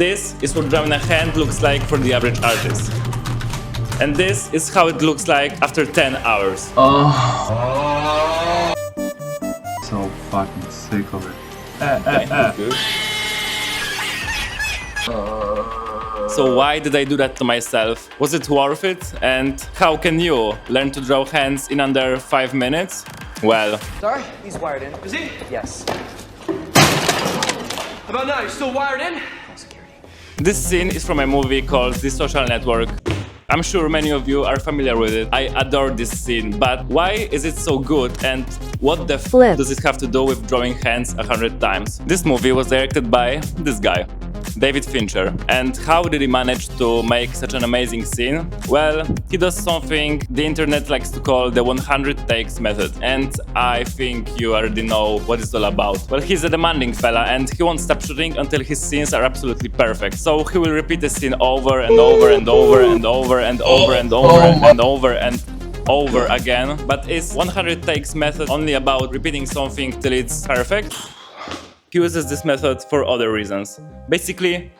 This is what drawing a hand looks like for the average artist. And this is how it looks like after 10 hours. So fucking sick of it. Good. So why did I do that to myself? Was it worth it? And how can you learn to draw hands in under 5 minutes? Well... Sorry? He's wired in. Is he? Yes. How about now? You still wired in? Security. This scene is from a movie called The Social Network. I'm sure many of you are familiar with it. I adore this scene, but why is it so good and what the f does it have to do with drawing hands 100 times? This movie was directed by this guy, David Fincher. And how did he manage to make such an amazing scene? Well, he does something the internet likes to call the 100 takes method. And I think you already know what it's all about. Well, he's a demanding fella and he won't stop shooting until his scenes are absolutely perfect. So he will repeat the scene over and over and over and over and over and over and over and over again. But is 100 takes method only about repeating something till it's perfect? He uses this method for other reasons. Basically,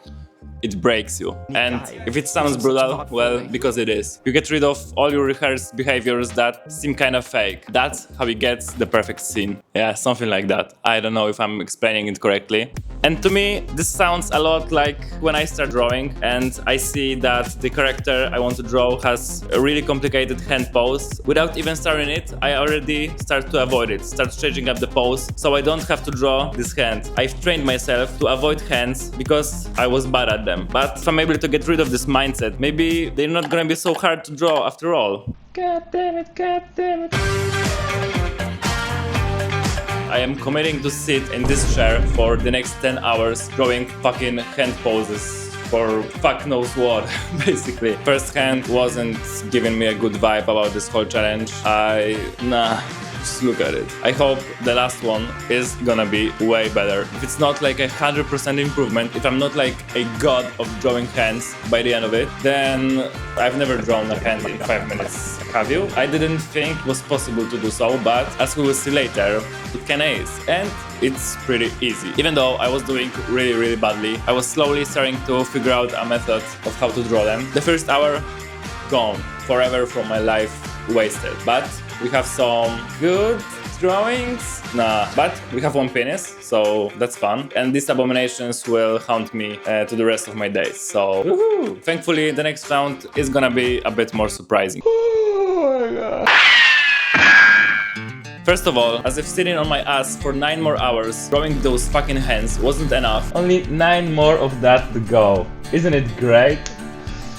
it breaks you. And if it sounds brutal, well, because it is. You get rid of all your rehearsed behaviors that seem kind of fake. That's how he gets the perfect scene. Yeah, something like that. I don't know if I'm explaining it correctly. And to me, this sounds a lot like when I start drawing and I see that the character I want to draw has a really complicated hand pose. Without even starting it, I already start to avoid it, start changing up the pose, so I don't have to draw this hand. I've trained myself to avoid hands because I was bad at them. But if I'm able to get rid of this mindset, maybe they're not gonna be so hard to draw after all. God damn it, god damn it. I am committing to sit in this chair for the next 10 hours drawing fucking hand poses for fuck knows what, basically. First hand wasn't giving me a good vibe about this whole challenge. Just look at it. I hope the last one is gonna be way better. If it's not like 100% improvement, if I'm not like a god of drawing hands by the end of it, then I've never drawn a hand in 5 minutes. Have you? I didn't think it was possible to do so, but as we will see later, it can ace. And it's pretty easy. Even though I was doing really badly, I was slowly starting to figure out a method of how to draw them. The first hour, gone. Forever from my life wasted. But we have some good drawings. But we have one penis, so that's fun. And these abominations will haunt me to the rest of my days. So, woohoo! Thankfully, the next round is gonna be a bit more surprising. Oh my god. First of all, as if sitting on my ass for 9 more hours, drawing those fucking hands wasn't enough, only 9 more of that to go. Isn't it great?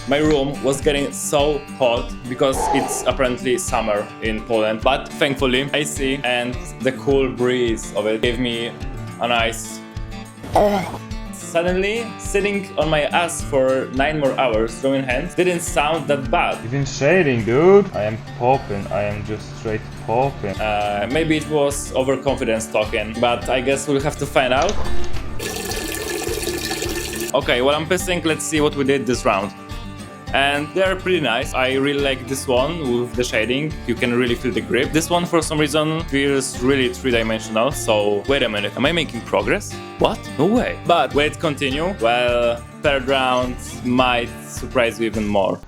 My room was getting so hot because it's apparently summer in Poland, but thankfully AC and the cool breeze of it gave me a nice... Suddenly, sitting on my ass for 9 more hours drawing hands didn't sound that bad. Even shading, dude. I am popping. I am just straight popping. Maybe it was overconfidence talking, but I guess we'll have to find out. Okay, while I'm pissing, let's see what we did this round. And they're pretty nice. I really like this one with the shading. You can really feel the grip. This one for some reason feels really 3-dimensional. So wait a minute, am I making progress? What? No way. But wait, continue. Well, third round might surprise you even more.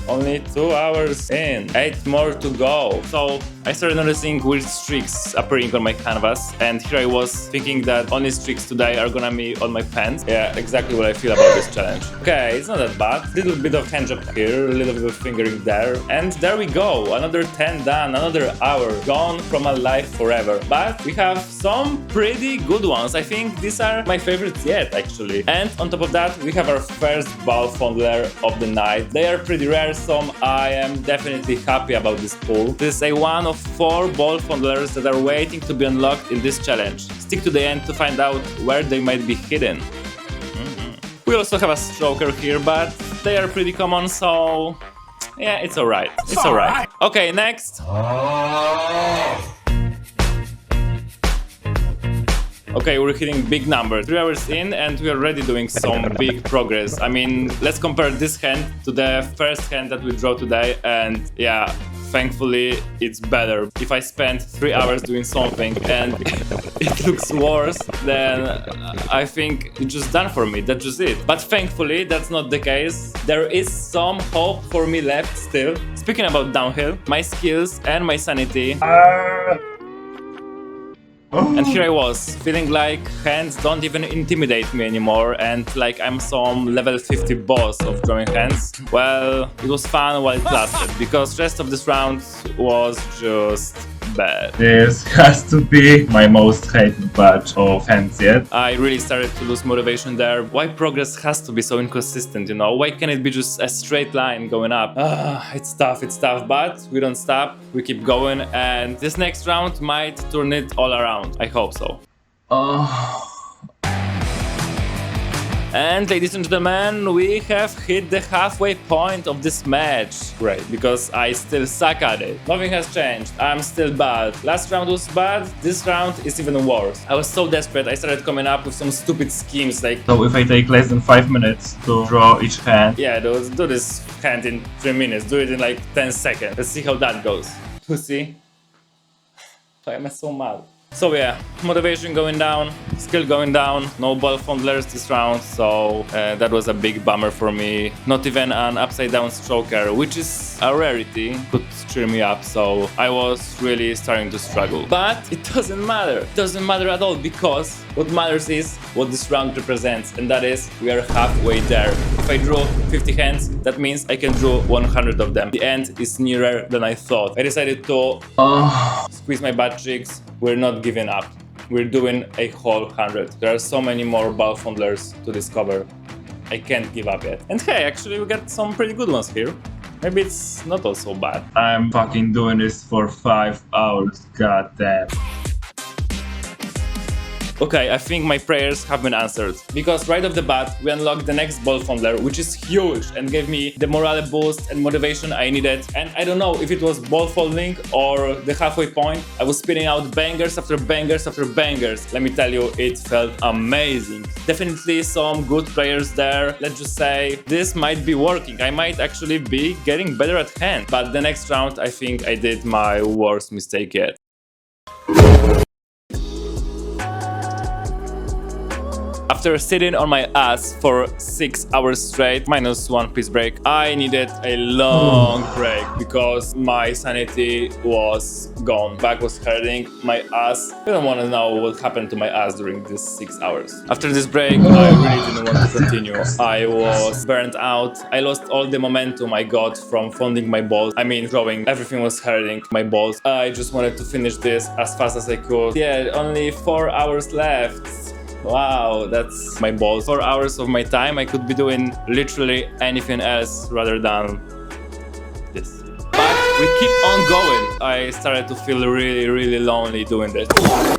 Only 2 hours in, 8 more to go. So I started noticing weird streaks appearing on my canvas, and here I was thinking that only streaks today are gonna be on my pants. Yeah, exactly what I feel about this challenge. Okay, it's not that bad. Little bit of hand job here, a little bit of fingering there, and there we go. Another 10 done, another hour gone from my life forever. But we have some pretty good ones. I think these are my favorites yet, actually. And on top of that, we have our first ball fondler of the night. They are pretty rare, so I am definitely happy about this pull. This is a one of 4 ball fondlers that are waiting to be unlocked in this challenge. Stick to the end to find out where they might be hidden. We also have a stroker here, but they are pretty common, so yeah, it's alright. It's alright. Okay, next. Okay, we're hitting big numbers. 3 hours in and we're already doing some big progress. I mean, let's compare this hand to the first hand that we draw today, and yeah, thankfully it's better. If I spend 3 hours doing something and it looks worse, then I think it's just done for me, that's just it. But thankfully that's not the case. There is some hope for me left still. Speaking about downhill, my skills and my sanity. And here I was, feeling like hands don't even intimidate me anymore and like I'm some level 50 boss of drawing hands. Well, it was fun while it lasted, because rest of this round was just bad. This has to be my most hated batch of hands yet. I really started to lose motivation there. Why progress has to be so inconsistent, you know? Why can't it be just a straight line going up? It's tough, but we don't stop, we keep going, and this next round might turn it all around. I hope so. And ladies and gentlemen, we have hit the halfway point of this match. Great, because I still suck at it. Nothing has changed, I'm still bad. Last round was bad, this round is even worse. I was so desperate, I started coming up with some stupid schemes like... So if I take less than 5 minutes to draw each hand... Yeah, do this hand in 3 minutes, do it in like 10 seconds. Let's see how that goes. Pussy. Why am I so mad? So yeah, motivation going down, skill going down, no ball fondlers this round, so that was a big bummer for me. Not even an upside down stroker, which is a rarity, could cheer me up, so I was really starting to struggle. But it doesn't matter, at all, because what matters is what this round represents, and that is we are halfway there. If I draw 50 hands, that means I can draw 100 of them. The end is nearer than I thought. I decided to squeeze my butt cheeks. We're not giving up. We're doing a whole 100. There are so many more ball fondlers to discover. I can't give up yet. And hey, actually we got some pretty good ones here. Maybe it's not all so bad. I'm fucking doing this for 5 hours, goddamn. Okay, I think my prayers have been answered, because right off the bat we unlocked the next ball fondler, which is huge and gave me the morale boost and motivation I needed. And I don't know if it was ball folding or the halfway point, I was spitting out bangers after bangers after bangers. Let me tell you, it felt amazing. Definitely some good prayers there. Let's just say this might be working. I might actually be getting better at hand. But the next round I think I did my worst mistake yet. After sitting on my ass for 6 hours straight, -1 piece break, I needed a long break because my sanity was gone. Back was hurting, my ass. I don't want to know what happened to my ass during these 6 hours. After this break, I really didn't want to continue. I was burnt out. I lost all the momentum I got from fonding my balls. I mean, drawing. Everything was hurting my balls. I just wanted to finish this as fast as I could. Yeah, only 4 hours left. Wow, that's my balls. 4 hours of my time, I could be doing literally anything else rather than this. But we keep on going. I started to feel really lonely doing this.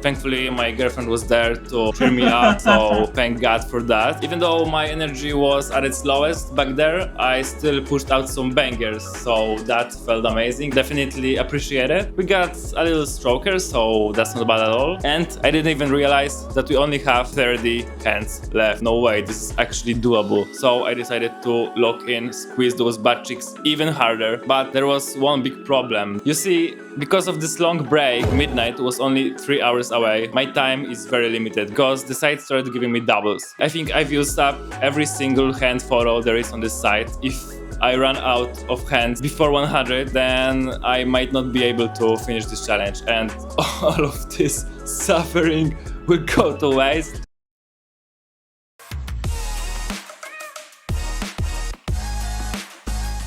Thankfully, my girlfriend was there to cheer me up, so thank God for that. Even though my energy was at its lowest back there, I still pushed out some bangers, so that felt amazing. Definitely appreciate it. We got a little stroker, so that's not bad at all. And I didn't even realize that we only have 30 hands left. No way, this is actually doable. So I decided to lock in, squeeze those butt cheeks even harder. But there was one big problem. You see, because of this long break, midnight was only 3 hours away. My time is very limited because the site started giving me doubles. I think I've used up every single hand photo there is on this site. If I run out of hands before 100, then I might not be able to finish this challenge, and all of this suffering will go to waste.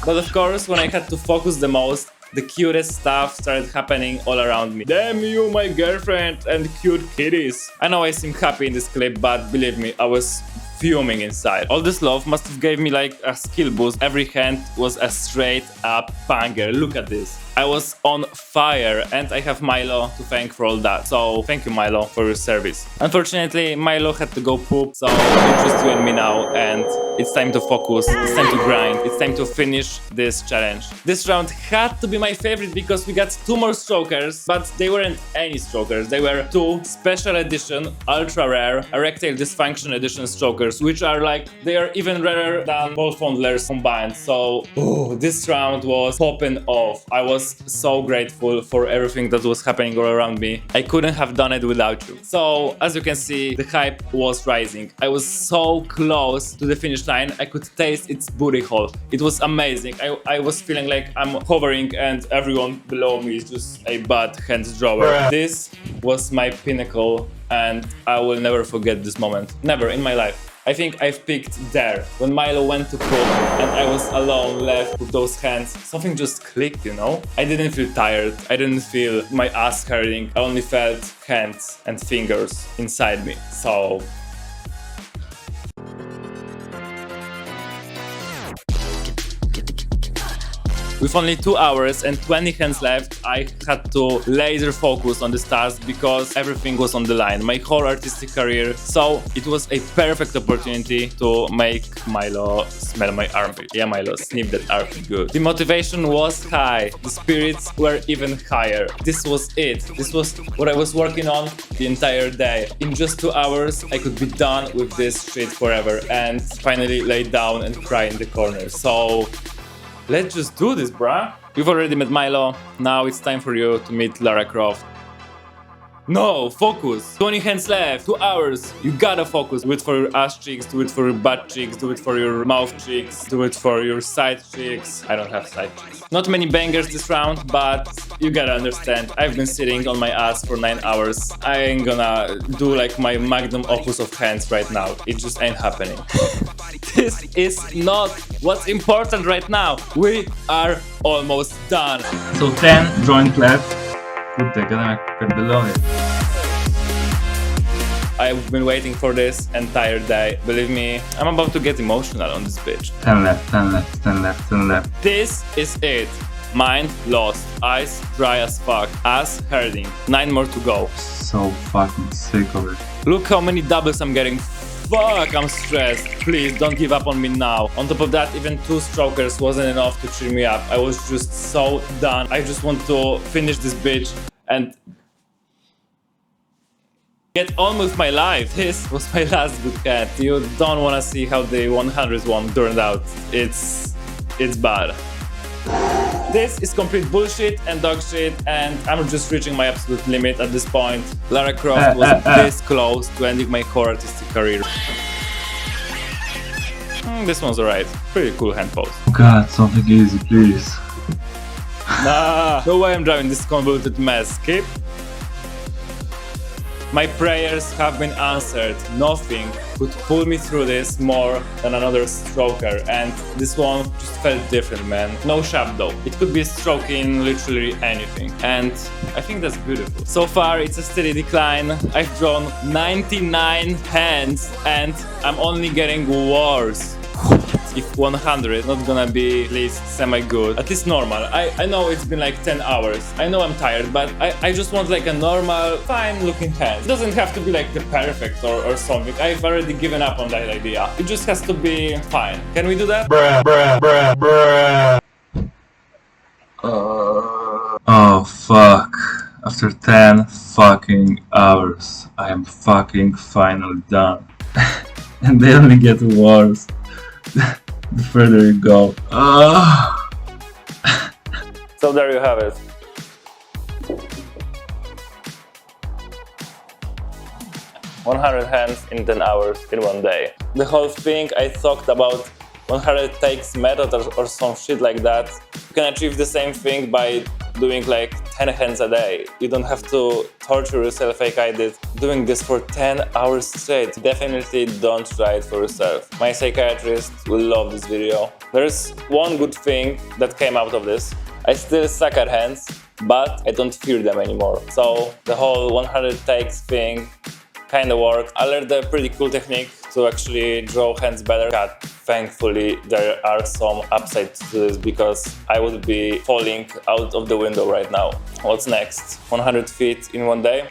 But of course, when I had to focus the most, the cutest stuff started happening all around me. Damn you, my girlfriend and cute kitties. I know I seem happy in this clip, but believe me, I was fuming inside. All this love must have gave me like a skill boost. Every hand was a straight up banger. Look at this. I was on fire, and I have Milo to thank for all that. So thank you, Milo, for your service. Unfortunately, Milo had to go poop, so it's just you and me now, and it's time to focus, it's time to grind, it's time to finish this challenge. This round had to be my favorite because we got 2 more strokers, but they weren't any strokers. They were 2 special edition, ultra rare, erectile dysfunction edition strokers strokers, which are like, they are even rarer than ball fondlers combined. So, this round was popping off. I was so grateful for everything that was happening all around me. I couldn't have done it without you. So, as you can see, the hype was rising. I was so close to the finish line, I could taste its booty hole. It was amazing. I was feeling like I'm hovering and everyone below me is just a bad hand drawer. This was my pinnacle and I will never forget this moment. Never in my life. I think I've peaked there. When Milo went to poop and I was alone left with those hands, something just clicked, you know? I didn't feel tired. I didn't feel my ass hurting. I only felt hands and fingers inside me. So... with only 2 hours and 20 hands left, I had to laser focus on the stars because everything was on the line, my whole artistic career. So it was a perfect opportunity to make Milo smell my armpit. Yeah, Milo, sniff that armpit good. The motivation was high, the spirits were even higher. This was it. This was what I was working on the entire day. In just 2 hours, I could be done with this shit forever and finally lay down and cry in the corner. So... let's just do this, bruh. You've already met Milo, now it's time for you to meet Lara Croft. No, focus! 20 hands left, 2 hours. You gotta focus. Do it for your ass cheeks, do it for your butt cheeks, do it for your mouth cheeks, do it for your side cheeks. I don't have side cheeks. Not many bangers this round, but you gotta understand, I've been sitting on my ass for 9 hours. I ain't gonna do like my magnum opus of hands right now. It just ain't happening. This is not what's important right now. We are almost done. So 10 joint left. Kurde, gadam jak kardelowie. I've been waiting for this entire day. Believe me, I'm about to get emotional on this bitch. 10 left, 10 left, 10 left, 10 left. This is it. Mind lost, eyes dry as fuck, ass hurting. 9 more to go. So fucking sick of it. Look how many doubles I'm getting. Fuck, I'm stressed. Please don't give up on me now. On top of that, even 2 strokers wasn't enough to cheer me up. I was just so done. I just want to finish this bitch and get on with my life. This was my last good hand. You don't want to see how the 100th one turned out. It's bad. This is complete bullshit and dog shit, and I'm just reaching my absolute limit at this point. Lara Croft was this close to ending my whole artistic career. This one's alright. Pretty cool hand pose. Oh god, something easy, please. Nah, no way I'm driving this convoluted mess. Skip. My prayers have been answered. Nothing could pull me through this more than another stroker, and this one just felt different, man. No shaft though. It could be stroking literally anything, and I think that's beautiful. So far, it's a steady decline. I've drawn 99 hands, and I'm only getting worse. If 100 is not gonna be at least semi-good, at least normal. I know it's been like 10 hours. I know I'm tired, but I just want like a normal, fine-looking hand. It doesn't have to be like the perfect or something. I've already given up on that idea. It just has to be fine. Can we do that? Bruh, bruh, bruh, bruh. Oh fuck. After 10 fucking hours, I am fucking finally done. And they only get worse. The further you go. So there you have it. "100 hands in 10 hours in 1 day." The whole thing I talked about 100 takes method or some shit like that. You can achieve the same thing by doing like 10 hands a day. You don't have to torture yourself like I did, doing this for 10 hours straight. Definitely don't try it for yourself. My psychiatrist will love this video. There's one good thing that came out of this. I still suck at hands, but I don't fear them anymore. So the whole 100 takes thing kind of worked. I learned a pretty cool technique to actually draw hands better. God, thankfully there are some upsides to this because I would be falling out of the window right now. What's next? 100 feet in 1 day?